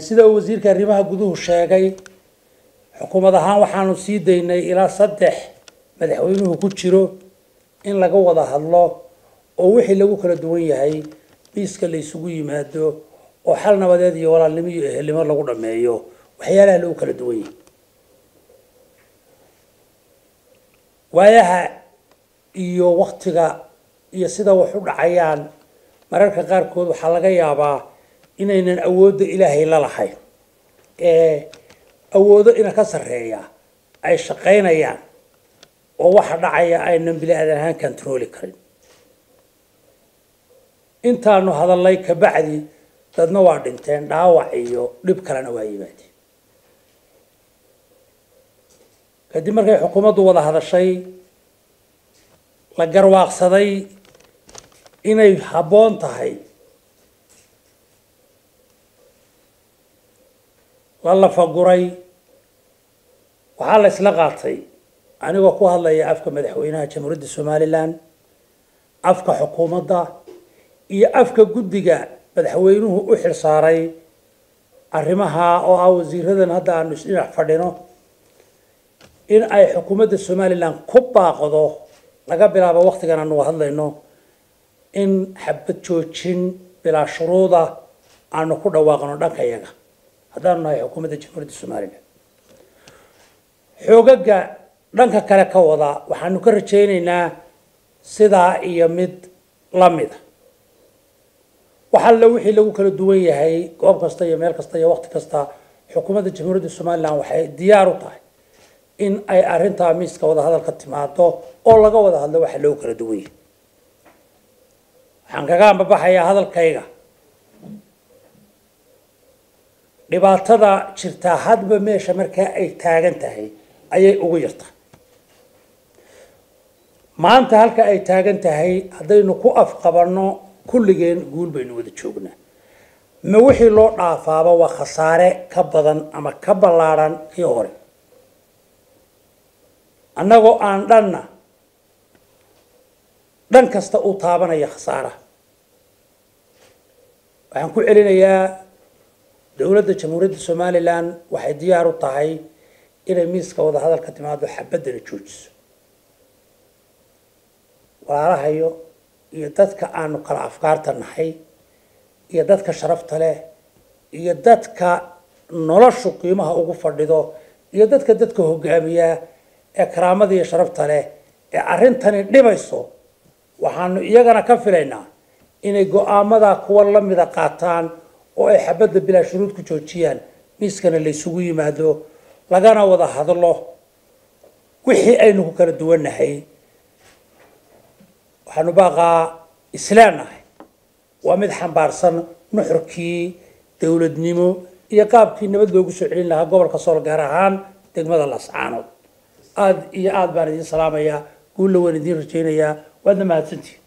sida wasiirka arrimaha guduhu sheegay xukuumad ahaan waxaanu sii daynay ilaa 3 madaxweynuhu ku jiro in laga wada hadlo oo wixii lagu kala duwan yahay miiska la isugu yimaado oo xal nabadeed iyo walaalnimo iyo ehelnimo lagu dhameeyo waxyaalaha lagu kala duwan yahay waayaha iyo waqtiga iyo sida wax u dhacayaan mararka qaarkood waxa laga yaabaa inaynan awoodda Ilaahay la lahayn awoodo ina ka sareeya ay shaqeynayaan oo waxa dhacaya aynan bilaadan ahaan control karin intaanu hadalay ka bacdi dadna waa dhinteen dhaawac iyo dhib kalena waa yimaadeen kadib markay xukuumaddu wada hadashay la garwaaqsaday inay haboon tahay la faguray waxa la isla qaatay anigoo ku hadlaya afka madaxweynaha jamhuuriyadda Soomaaliland afka xukuumadda iyo afka guddiga madaxweynuhu u xilsaaray arrimaha oo ah wasiiradan hadda aanu isdhinac fadhino in ay xukuumadda Soomaaliland ku baaqdo laga bilaabo waqtigan aanu hadlayno in xabad joojin bilaa shuruuda aanu ku dhawaaqno dhankayaga haddaan nahay xukuumadda jamhuuriyadda Soomaaliland xoogaga dhanka kale ka wada waxaanu ka rajaynaynaa sidaa iyo mid la mid waxa la wixii lagu kala duwan yahay goob kasta iyo meel kasta iyo waqti kasta xukuumadda jamhuuriyadda Soomaaliland waxay diyaar u tahay in ay arinta miiska wada hadalka timaado oo laga wada hadlo waxa lagu kala duwan yahay waxaan kaga ambabaxayaa hadalkayga dhibaatada jirta hadba meesha marka ay taagan tahay ayay ugu yartaa maanta halka ay taagan tahay hadaynu ku afqabano kulligeen guul baynu wada joognaa ma wixii loo dhaafaaba waa khasaare ka badan ama ka ballaaran kii hore annagoo aan dhan kasta u taabanaya khasaara waxaan ku celinayaa dawladda jamhuuriyadda Soomaaliland waxay diyaar u tahay inay miiska wada hadalka timaado xabadana joojiso walaalahayo iyo dadka aanu kala afkaarta nahay iyo dadka sharafta leh iyo dadka noloshu qiimaha ugu fadhido iyo dadka hogaamiya ee karaamada iyo sharafta leh ee arintani dhibayso waxaanu iyagana ka filaynaa inay go'aamada kuwa la mid qaataan oo ay xabadda bilaa shuruud ku joojiyaan miiskana la isugu yimaado lagana wada hadlo wixii aynu ku kala duwanahay waxaanu baaqaa islaanahay waa mid xambaarsan nuxurkii dawladnimo iyo qaabkii nabad loogu soo celin lahaa gobolka Sool gaar ahaan degmada Lascaanood aad iyo aad baan idin salaamayaa guul la weyn idin rajaynayaa waad mahadsantihiin